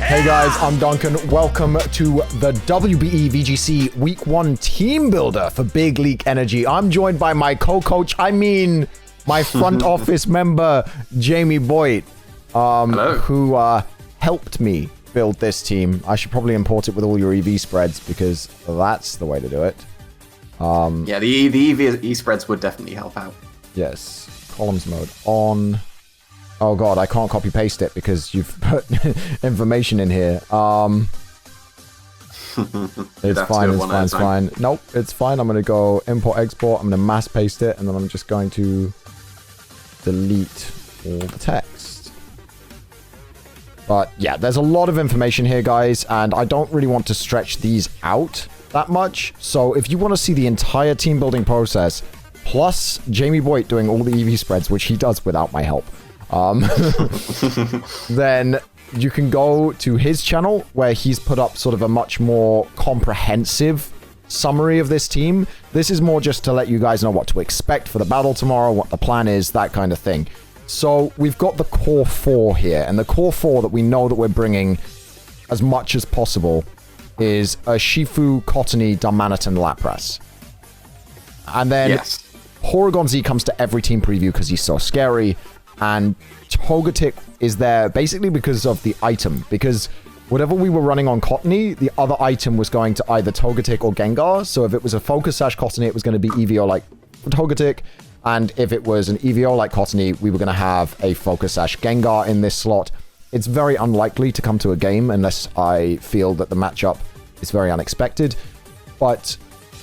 Hey guys, I'm Duncan. Welcome to the WBE VGC Week 1 Team Builder for Big League Energy. I'm joined by my co-coach, my front office member, Jamie Boyd, who helped me build this team. I should probably import it with all your EV spreads because that's the way to do it. Yeah, the EV spreads would definitely help out. Yes, columns mode on. Oh god, I can't copy paste it because you've put information in here. It's fine. Nope, it's fine. I'm gonna go import export. I'm gonna mass paste it, and then I'm just going to delete all the text. But yeah, there's a lot of information here, guys, and I don't really want to stretch these out that much. So if you want to see the entire team building process, plus Jamie Boyd doing all the EV spreads, which he does without my help, then you can go to his channel where he's put up sort of a much more comprehensive summary of this team. This is more just to let you guys know what to expect for the battle tomorrow, what the plan is, that kind of thing. So we've got the core 4 here, and the core 4 that we know that we're bringing as much as possible is a Shifu, Cottony, Darmanitan, Lapras. And then Porygon Z comes to every team preview because he's so scary. And Togetic is there basically because of the item. Because whatever we were running on Cottony, the other item was going to either Togetic or Gengar. So if it was a Focus Sash Cottony, it was going to be EVO like Togetic. And if it was an EVO like Cottony, we were going to have a Focus Sash Gengar in this slot. It's very unlikely to come to a game unless I feel that the matchup is very unexpected. But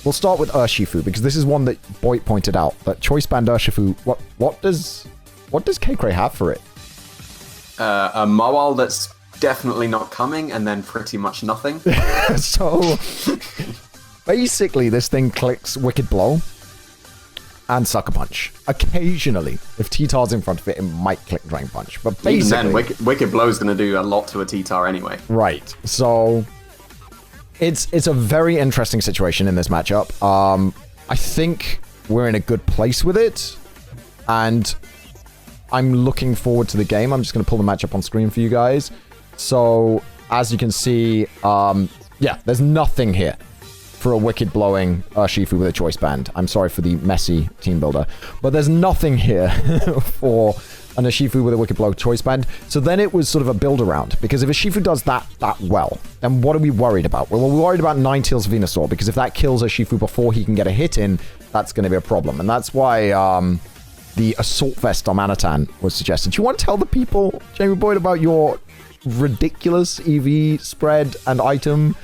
we'll start with Urshifu because this is one that Boyd pointed out. That Choice Band Urshifu, what does K-Cray have for it? A Mawile that's definitely not coming, and then pretty much nothing. So, basically, this thing clicks Wicked Blow and Sucker Punch. Occasionally, if T-Tar's in front of it, it might click Drain Punch. But basically... Even then, Wicked Blow's going to do a lot to a T-Tar anyway. Right. So, it's a very interesting situation in this matchup. I think we're in a good place with it. And I'm looking forward to the game. I'm just going to pull the matchup on screen for you guys. So, as you can see, yeah, there's nothing here for a Wicked Blowing Urshifu with a Choice Band. I'm sorry for the messy team builder. But there's nothing here for an Urshifu with a Wicked Blow Choice Band. So then it was sort of a build around. Because if Urshifu does that well, then what are we worried about? Well, we're worried about Ninetales Venusaur. Because if that kills Urshifu before he can get a hit in, that's going to be a problem. And that's why... the Assault Vest Darmanitan was suggested. Do you want to tell the people, Jamie Boyd, about your ridiculous EV spread and item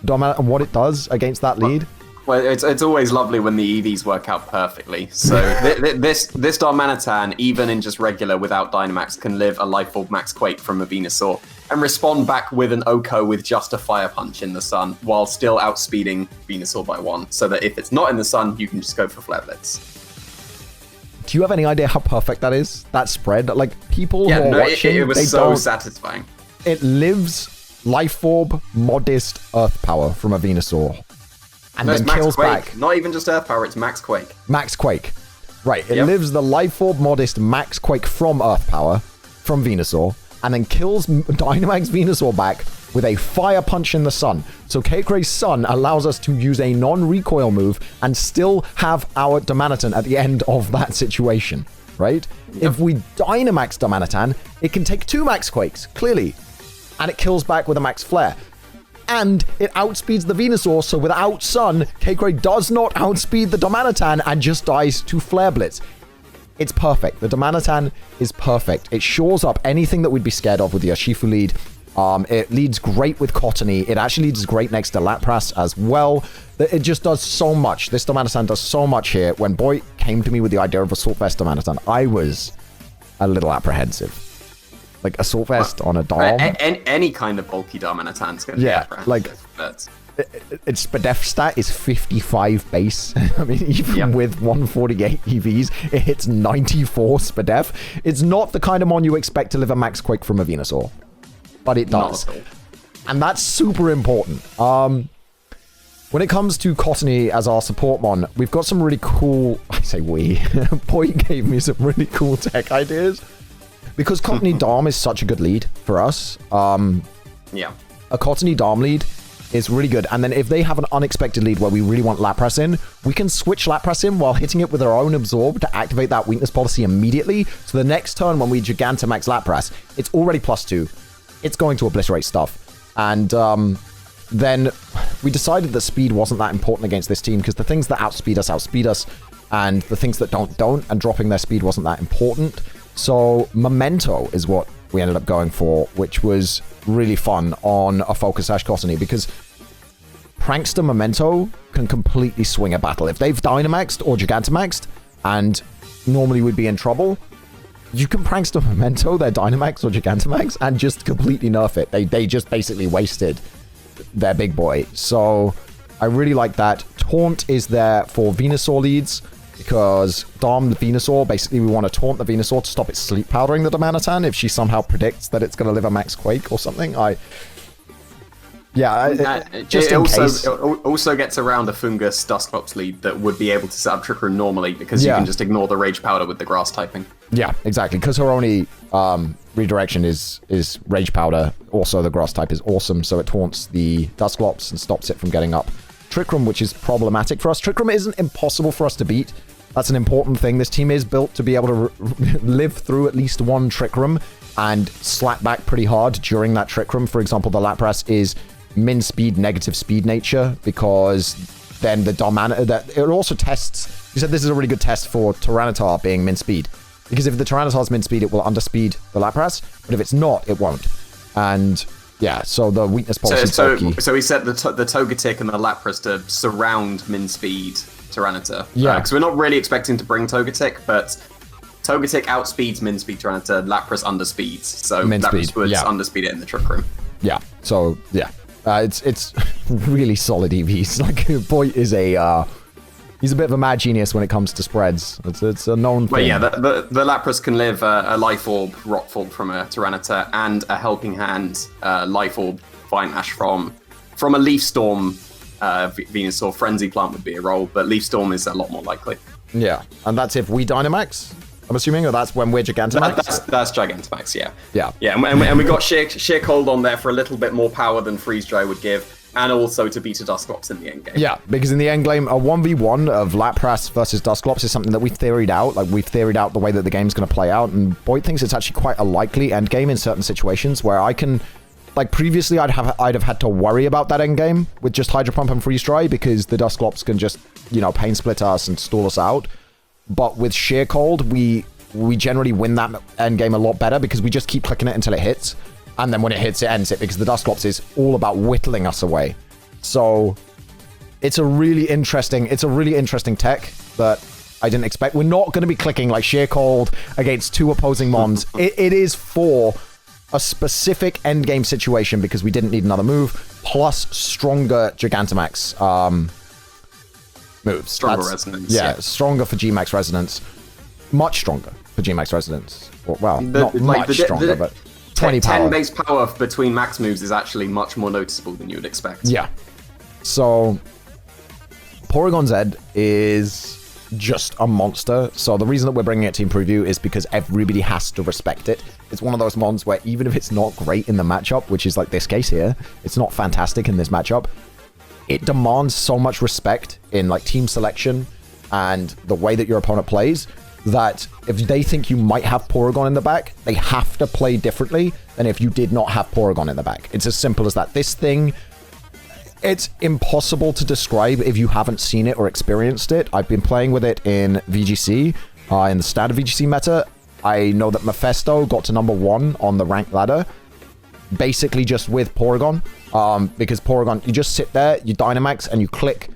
Darmanitan and what it does against that lead? Well, it's always lovely when the EVs work out perfectly. So this Darmanitan, even in just regular without Dynamax, can live a Life Orb Max Quake from a Venusaur and respond back with an Oko with just a Fire Punch in the sun while still outspeeding Venusaur by 1. So that if it's not in the sun, you can just go for Flare Blitz. Do you have any idea how perfect that is? That spread? Like, people who are watching, it was so satisfying. It lives Life Orb, Modest, Earth Power from a Venusaur. And then kills back. Not even just Earth Power, it's Max Quake. Max Quake. Right, it lives the Life Orb, Modest, Max Quake from Earth Power, from Venusaur, and then kills Dynamax Venusaur back with a Fire Punch in the sun. So K-Cray's Sun allows us to use a non-recoil move and still have our Darmanitan at the end of that situation, right? Yep. If we Dynamax Darmanitan, it can take 2 Max Quakes, clearly, and it kills back with a Max Flare. And it outspeeds the Venusaur, so without Sun, K-Cray does not outspeed the Darmanitan and just dies to Flare Blitz. It's perfect. The Darmanitan is perfect. It shores up anything that we'd be scared of with the Urshifu lead. It leads great with Cottony. It actually leads great next to Lapras as well. It just does so much. This Darmanitan does so much here. When Boyd came to me with the idea of Assault Vest Darmanitan, I was a little apprehensive. Like, Assault Vest on a Dom? Any kind of bulky Darmanitan's going to be apprehensive. Like, its SPDEF stat is 55 base. I mean, even with 148 EVs, it hits 94 SPDEF. It's not the kind of mon you expect to live a Max Quake from a Venusaur. But it does. And that's super important. When it comes to Cottony as our support mon, we've got some really cool... I say we. Boyd gave me some really cool tech ideas. Because Cottony Dom is such a good lead for us, Yeah. A Cottony Dom lead is really good. And then if they have an unexpected lead where we really want Lapras in, we can switch Lapras in while hitting it with our own Absorb to activate that weakness policy immediately. So the next turn when we Gigantamax Lapras, it's already +2. It's going to obliterate stuff. And then we decided that speed wasn't that important against this team because the things that outspeed us. And the things that don't, and dropping their speed wasn't that important. So Memento is what we ended up going for, which was really fun on a Focus Sash Cottony, because Prankster Memento can completely swing a battle. If they've Dynamaxed or Gigantamaxed, and normally we'd be in trouble, you can Prankster Memento their Dynamax or Gigantamax and just completely nerf it. They just basically wasted their big boy. So I really like that. Taunt is there for Venusaur leads, because Dom the Venusaur, basically we want to taunt the Venusaur to stop it sleep powdering the Darmanitan if she somehow predicts that it's going to live a Max Quake or something. Just in case. It also gets around a Fungus Dusclops lead that would be able to set up Trick Room normally, because you can just ignore the Rage Powder with the Grass typing. Yeah, exactly, because her only redirection is Rage Powder. Also, the Grass type is awesome, so it taunts the Dusclops and stops it from getting up Trick Room, which is problematic for us. Trick Room isn't impossible for us to beat. That's an important thing. This team is built to be able to live through at least one Trick Room and slap back pretty hard during that Trick Room. For example, the Lapras is min speed, negative speed nature, because then the Darmanitan, it also tests, you said this is a really good test for Tyranitar being min speed, because if the Tyranitar's min speed, it will underspeed the Lapras, but if it's not, it won't. And yeah, so the weakness policy is key. So we set the Togetic and the Lapras to surround min speed Tyranitar. Yeah. Because we're not really expecting to bring Togetic, but Togetic outspeeds min speed Tyranitar, Lapras underspeeds. So Lapras would underspeed it in the Trick Room. Yeah, so yeah. It's really solid EVs. Like, Boy is he's a bit of a mad genius when it comes to spreads. It's a known thing. But yeah, the Lapras can live a Life Orb Rockfall from a Tyranitar and a Helping Hand Life Orb Vine Lash from a Leaf Storm Venusaur. Frenzy Plant would be a roll, but Leaf Storm is a lot more likely. Yeah, and that's if we Dynamax, I'm assuming, or that's when we're Gigantamax? That's Gigantamax, yeah. Yeah, and we got Sheer Cold on there for a little bit more power than Freeze Dry would give, and also to beat a Dusclops in the endgame. Yeah, because in the endgame, a 1v1 of Lapras versus Dusclops is something that we've theoried out. Like, we've theoried out the way that the game's going to play out, and Boyd thinks it's actually quite a likely endgame in certain situations where I can... Like, previously, I'd have had to worry about that endgame with just Hydro Pump and Freeze Dry, because the Dusclops can just, Pain Split us and stall us out. But with Sheer Cold, we generally win that endgame a lot better, because we just keep clicking it until it hits. And then when it hits, it ends it, because the Dusclops is all about whittling us away. So it's a really interesting tech that I didn't expect. We're not going to be clicking like Sheer Cold against two opposing Mons. It is for a specific endgame situation, because we didn't need another move, plus stronger Gigantamax moves. Stronger Resonance. Yeah, stronger for Gmax Resonance. Much stronger for Gmax Resonance. Well, not much stronger, but 20 power. 10 base power between max moves is actually much more noticeable than you would expect. Yeah. So, Porygon Z is just a monster. So the reason that we're bringing it Team Preview is because everybody has to respect it. It's one of those mons where even if it's not great in the matchup, which is like this case here, it's not fantastic in this matchup, it demands so much respect in like team selection and the way that your opponent plays, that if they think you might have Porygon in the back, they have to play differently than if you did not have Porygon in the back. It's as simple as that. This thing, it's impossible to describe if you haven't seen it or experienced it. I've been playing with it in VGC, in the standard VGC meta. I know that Mephisto got to #1 on the rank ladder, basically just with Porygon, because Porygon, you just sit there, you Dynamax, and you click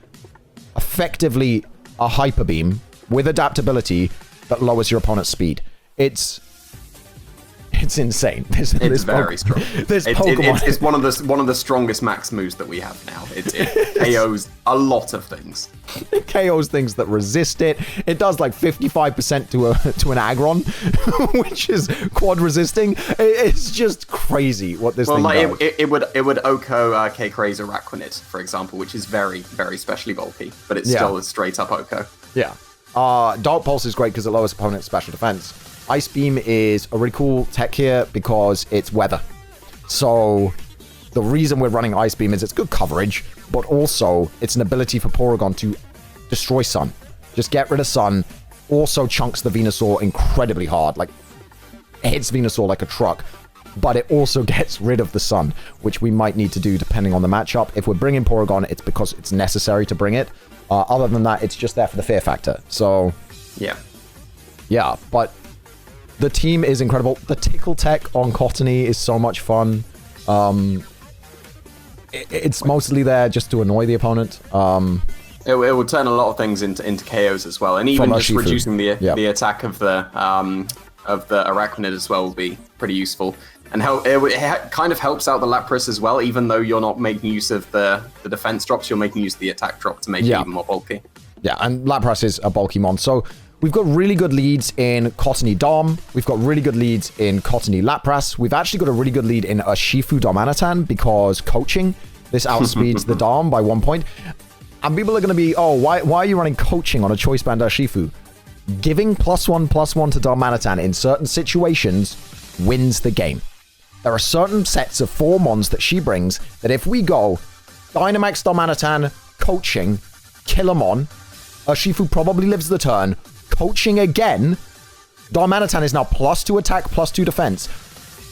effectively a Hyper Beam with adaptability that lowers your opponent's speed. It's insane. It's very strong. It's one of the strongest max moves that we have now. It KOs a lot of things. It KOs things that resist it. It does like 55% to an Aggron, which is quad resisting. It's just crazy what this thing does. It would Oko K-Craze Araquanid, for example, which is very, very specially bulky, but it's still a straight up Oko. Yeah. Dark Pulse is great because it lowers opponent's special defense. Ice Beam is a really cool tech here because it's weather. So the reason we're running Ice Beam is it's good coverage, but also it's an ability for Porygon to destroy Sun. Just get rid of Sun. Also chunks the Venusaur incredibly hard. Like, it hits Venusaur like a truck. But it also gets rid of the Sun, which we might need to do depending on the matchup. If we're bringing Porygon, it's because it's necessary to bring it. Other than that, it's just there for the fear factor. So, yeah, but the team is incredible. The Tickle Tech on Cottony is so much fun. It's mostly there just to annoy the opponent. It will turn a lot of things into KOs as well, and even just reducing the attack of the Arachnid as well will be pretty useful. And it kind of helps out the Lapras as well, even though you're not making use of the defense drops, you're making use of the attack drop to make it even more bulky. Yeah, and Lapras is a bulky mon. So we've got really good leads in Cottony Dom. We've got really good leads in Cottony Lapras. We've actually got a really good lead in Urshifu Darmanitan because coaching. This outspeeds the Dom by 1 point. And people are going to be, oh, why are you running coaching on a Choice Band Urshifu? Giving +1/+1 to Darmanitan in certain situations wins the game. There are certain sets of 4 mons that she brings that if we go Dynamax Darmanitan, coaching, kill a mon, Urshifu probably lives the turn, coaching again, Darmanitan is now +2 attack, +2 defense.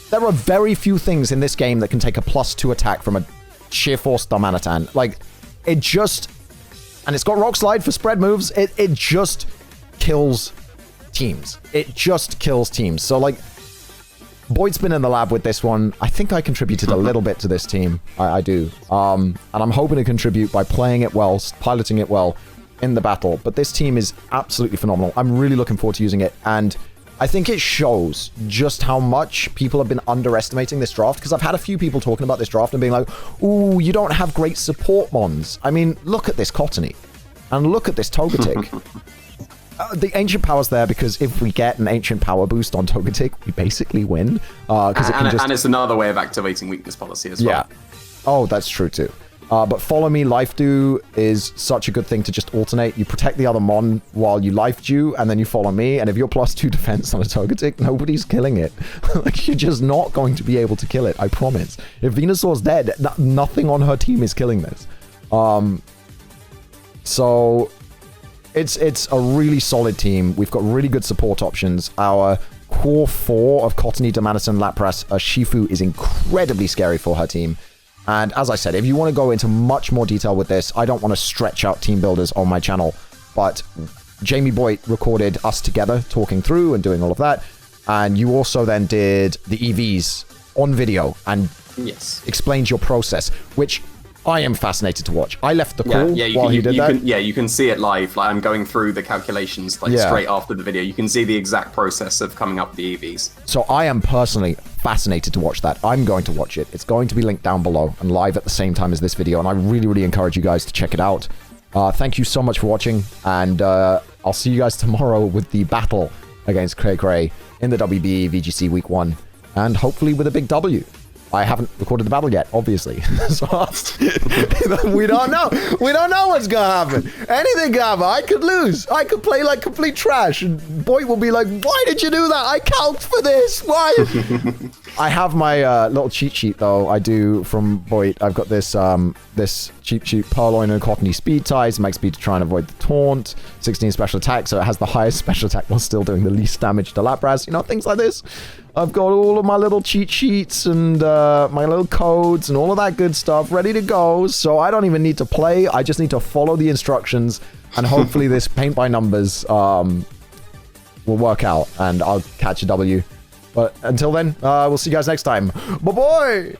There are very few things in this game that can take a +2 attack from a sheer force Darmanitan. Like, it just... And it's got Rock Slide for spread moves. It just kills teams. It just kills teams. So, like, Boyd's been in the lab with this one. I think I contributed a little bit to this team. I do. And I'm hoping to contribute by playing it well, piloting it well in the battle. But this team is absolutely phenomenal. I'm really looking forward to using it. And I think it shows just how much people have been underestimating this draft. Because I've had a few people talking about this draft and being like, ooh, you don't have great support mons. I mean, look at this Cottony. And look at this Togetic. The Ancient Power's there because if we get an Ancient Power boost on Togetic, we basically win. And it's another way of activating weakness policy as well. Yeah. Oh, that's true too. But Follow Me, Life Dew is such a good thing to just alternate. You protect the other mon while you Life Dew, and then you Follow Me. And if you're +2 defense on a Togetic, nobody's killing it. Like, you're just not going to be able to kill it, I promise. If Venusaur's dead, nothing on her team is killing this. So... It's a really solid team. We've got really good support options. Our core 4 of Cottony, Darmanitan, Lapras, Urshifu is incredibly scary for her team. And as I said, if you want to go into much more detail with this, I don't want to stretch out team builders on my channel, but Jamie Boyd recorded us together talking through and doing all of that. And you also then did the EVs on video and explained your process, which... I am fascinated to watch. I left the call while he did that. You can see it live. Like, I'm going through the calculations straight after the video. You can see the exact process of coming up with the EVs. So I am personally fascinated to watch that. I'm going to watch it. It's going to be linked down below and live at the same time as this video. And I really, really encourage you guys to check it out. Thank you so much for watching. And I'll see you guys tomorrow with the battle against Cray Cray in the WBE VGC Week 1. And hopefully with a big W. I haven't recorded the battle yet, obviously. So we don't know. We don't know what's gonna happen. Anything can happen. I could lose. I could play like complete trash. And Boyd will be like, why did you do that? I calced for this. Why? I have my little cheat sheet, though. I do from Boyd. I've got this this cheat sheet, Purloin and Cottony speed ties, max speed to try and avoid the taunt, 16 special attack, so it has the highest special attack while still doing the least damage to Lapras. You know, things like this. I've got all of my little cheat sheets and my little codes and all of that good stuff ready to go. So I don't even need to play. I just need to follow the instructions. And hopefully this paint by numbers will work out. And I'll catch a W. But until then, we'll see you guys next time. Bye-bye!